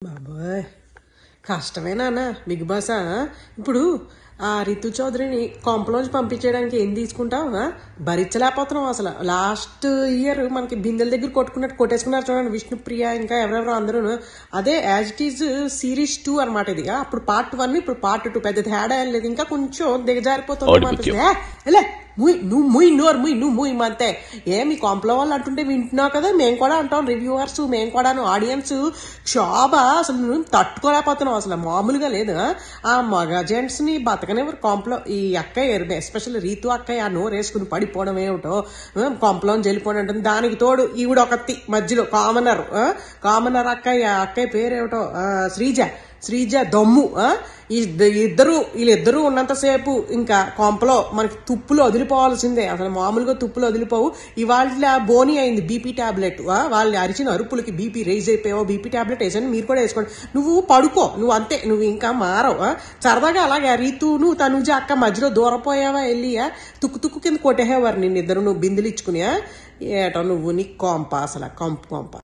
బాబోయ్ కష్టమేనా big boss ఇప్పుడు ఆ రితు చౌదరిని కొంపలోంచి పంపించేయడానికి ఏం తీసుకుంటావు భరించలేకపోతున్నాం అసలు. లాస్ట్ ఇయర్ మనకి బిందెల దగ్గర కొట్టుకున్నట్టు కొట్టేసుకున్నారు చూడండి విష్ణుప్రియ ఇంకా ఎవరెవరో అందరూ. అదే యాజ్ ఇట్ ఈజ్ సిరీస్ 2 అనమాట ఇది. అప్పుడు పార్ట్ 1 ఇప్పుడు పార్ట్ 2 పెద్ద తేడా ఏం లేదు, ఇంకా కొంచెం దిగజారిపోతుంది. నువ్వు ముయ్ అంతే. మీ కొంపలో వాళ్ళు అంటుంటే వింటున్నావు కదా, మేము కూడా అంటాం, రివ్యూవర్స్ మేము కూడా ఆడియన్స్ క్షోభ అసలు నువ్వు తట్టుకోలేకపోతున్నావు అసలు, మామూలుగా లేదు. ఆ మగ జెంట్స్ ని బతకనివ్వరు కొంపలో. ఈ అక్కయ్య ఎస్పెషల్లీ రీతు అక్కయ్య ఆ నోరు వేసుకుని పడిపోవడం ఏమిటో, కొంపలో వెళ్ళిపోవడం ఉంటుంది. దానికి తోడు ఈవిడ ఒకటి మధ్యలో కామనర్ అక్కయ్య పేరేమిటో శ్రీజ దమ్ము. వీళ్ళిద్దరూ ఉన్నంతసేపు ఇంకా కొంపలో మనకి తుప్పులు వదిలిపోవాల్సిందే, అసలు మామూలుగా తుప్పులు వదిలిపోవు. ఇవాళ బోని అయింది బీపీ టాబ్లెట్. వాళ్ళు అరిచిన అరుపులకి బీపీ రైజ్ అయిపోయావు, బీపీ టాబ్లెట్ వేసాను, మీరు కూడా వేసుకోండి. నువ్వు పడుకో, నువ్వు అంతే, నువ్వు ఇంకా మారవు. సరదాగా అలాగే రీతును తనుజ అక్క మధ్యలో దూరపోయావా వెళ్ళి తుక్కు కింద కొట్టేవారు నిన్నిద్దరు, నువ్వు బిందులు ఇచ్చుకుని. ఏటో నువ్వు నీ కొంప అసలు కొంప.